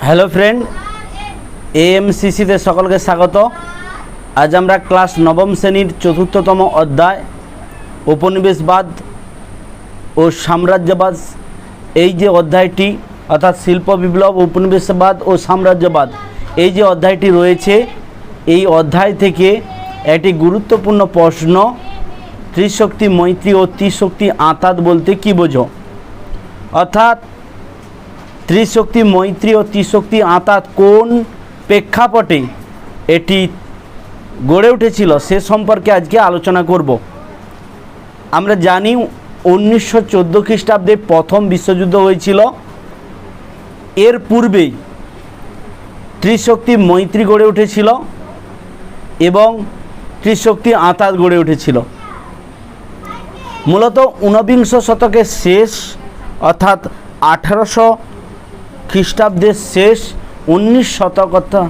Hello friend, এএমসিসিতে সকলকে স্বাগত। আজ আমরা ক্লাস নবম শ্রেণীর চতুর্থতম অধ্যায় উপনিবেশবাদ ও সাম্রাজ্যবাদ, এই যে অধ্যায়টি অর্থাৎ শিল্প বিপ্লব, উপনিবেশবাদ ও সাম্রাজ্যবাদ, এই যে অধ্যায়টি রয়েছে, এই অধ্যায় থেকে একটি গুরুত্বপূর্ণ প্রশ্ন, ত্রিশক্তি মৈত্রী ও ত্রিশক্তি আঁতাত বলতে কী বোঝো, অর্থাৎ ত্রিশক্তি মৈত্রী ও ত্রিশক্তি আঁতাত কোন প্রেক্ষাপটে এটি গড়ে উঠেছিল সে সম্পর্কে আজকে আলোচনা করব। আমরা জানি 1914 খ্রিস্টাব্দে প্রথম বিশ্বযুদ্ধ হয়েছিল। এর পূর্বেই ত্রিশক্তি মৈত্রী গড়ে উঠেছিল এবং ত্রিশক্তি আঁতাত গড়ে উঠেছিল। মূলত ঊনবিংশ শতকের শেষ অর্থাৎ 1800 খ্রিস্টাব্দের শেষ, 19 শতক অর্থাৎ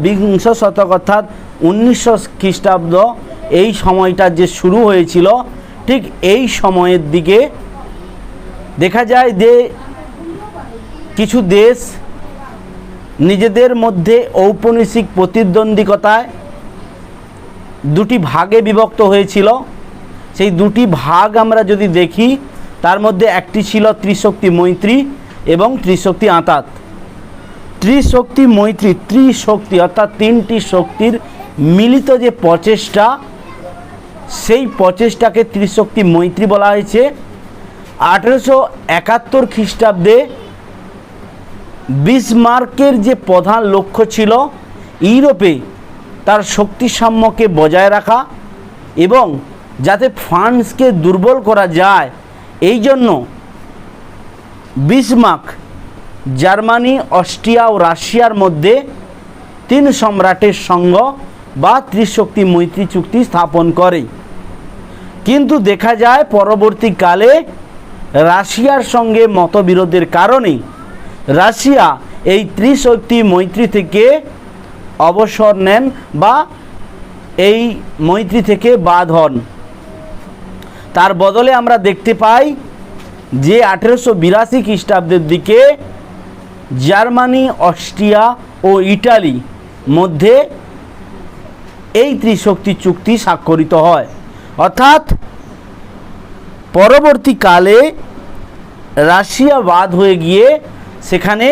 বিংশ শতক অর্থাৎ 1900 খ্রিস্টাব্দ, এই সময়টা যে শুরু হয়েছিল, ঠিক এই সময়ের দিকে দেখা যায় যে কিছু দেশ নিজেদের মধ্যে ঔপনিবেশিক প্রতিদ্বন্দ্বিতায় দুটি ভাগে বিভক্ত হয়েছিল। সেই দুটি ভাগ আমরা যদি দেখি, তার মধ্যে একটি ছিল ত্রিশক্তি মৈত্রী এবং ত্রিশক্তি আঁতাত। ত্রিশক্তি মৈত্রী, ত্রিশক্তি অর্থাৎ তিনটি শক্তির মিলিত যে প্রচেষ্টা, সেই প্রচেষ্টাকে ত্রিশক্তি মৈত্রী বলা হয়েছে। 1871 খ্রিস্টাব্দে বিসমার্কের যে প্রধান লক্ষ্য ছিল ইউরোপে তার শক্তি সাম্যকে বজায় রাখা এবং যাতে ফ্রান্সকে দুর্বল করা যায়, এই জন্য বিসমার্ক জার্মানি, অস্ট্রিয়া ও রাশিয়ার মধ্যে তিন সম্রাটের সঙ্গ বা ত্রিশক্তি মৈত্রী চুক্তি স্থাপন করে। কিন্তু দেখা যায় পরবর্তীকালে রাশিয়ার সঙ্গে মতবিরোধের কারণে রাশিয়া এই ত্রিশক্তি মৈত্রী থেকে অবসর নেন বা এই মৈত্রী থেকে বাদ হন। তার বদলে আমরা দেখতে পাই যে 1882 খ্রিস্টাব্দের দিকে জার্মানি, অস্ট্রিয়া ও ইটালি মধ্যে এই ত্রিশক্তি চুক্তি স্বাক্ষরিত হয়। অর্থাৎ পরবর্তীকালে রাশিয়া বাদ হয়ে গিয়ে সেখানে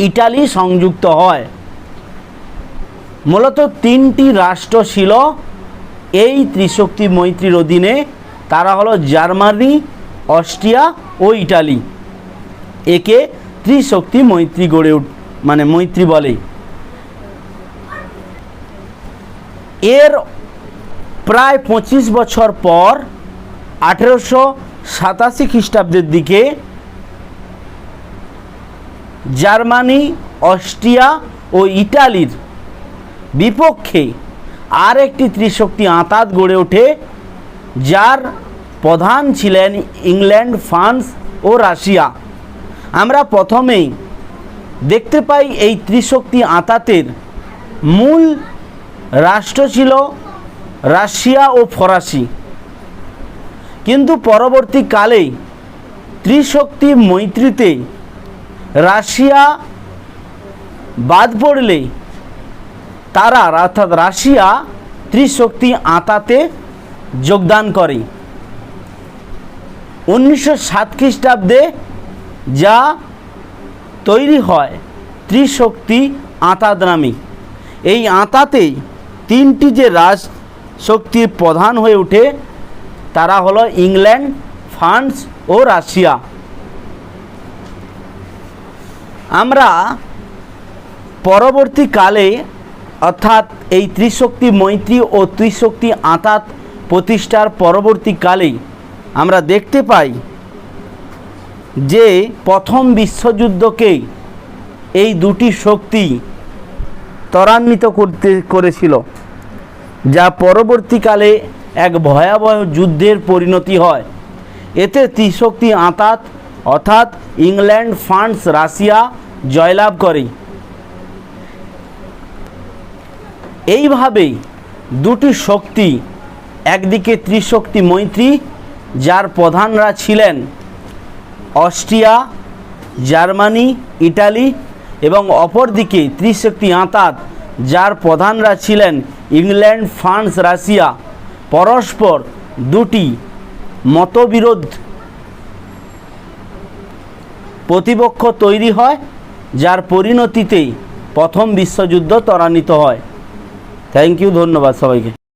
ইটালি সংযুক্ত হয়। মূলত তিনটি রাষ্ট্র ছিল এই ত্রিশক্তি মৈত্রীর অধীনে, তারা হলো জার্মানি, অস্ট্রিয়া ও ইটালি। একে ত্রিশক্তি মৈত্রী মৈত্রী বলে। এর প্রায় 25 বছর পর 1887 খ্রিস্টাব্দের দিকে জার্মানি, অস্ট্রিয়া ও ইটালির বিপক্ষে আর একটি ত্রিশক্তি আঁতাত গড়ে ওঠে, যার প্রধান ছিলেন ইংল্যান্ড, ফ্রান্স ও রাশিয়া। আমরা প্রথমেই দেখতে পাই এই ত্রিশক্তি আঁতাতের মূল রাষ্ট্র ছিল রাশিয়া ও ফরাসি। কিন্তু পরবর্তীকালে ত্রিশক্তি মৈত্রীতে রাশিয়া বাদ পড়লে তারা অর্থাৎ রাশিয়া ত্রিশক্তি আঁতাতে যোগদান করে। 1907 খ্রিস্টাব্দে যা তৈরি হয় ত্রিশক্তি আঁতাত নামে। এই আঁতাতে তিনটি যে রাজশক্তির প্রধান হয়ে ওঠে, তারা হলো ইংল্যান্ড, ফ্রান্স ও রাশিয়া। আমরা পরবর্তীকালে অর্থাৎ এই ত্রিশক্তি মৈত্রী ও ত্রিশক্তি আঁতাত প্রতিষ্ঠার পরবর্তীকালে আমরা দেখতে পাই যে প্রথম বিশ্বযুদ্ধকে এই দুটি শক্তি ত্বরান্বিত করেছিল, যা পরবর্তীকালে এক ভয়াবহ যুদ্ধের পরিণতি হয়। এতে ত্রিশক্তি আঁতাত অর্থাৎ ইংল্যান্ড, ফ্রান্স, রাশিয়া জয়লাভ করে। এইভাবেই দুটি শক্তি, একদিকে ত্রিশক্তি মৈত্রী, যার প্রধানরা ছিলেন অস্ট্রিয়া, জার্মানি, ইটালি, এবং অপরদিকে ত্রিশক্তি আঁতাত, যার প্রধানরা ছিলেন ইংল্যান্ড, ফ্রান্স, রাশিয়া, পরস্পর দুটি মতবিরোধ প্রতিপক্ষ তৈরি হয়, যার পরিণতিতেই প্রথম বিশ্বযুদ্ধ ত্বরান্বিত হয়। থ্যাংক ইউ, ধন্যবাদ সবাইকে।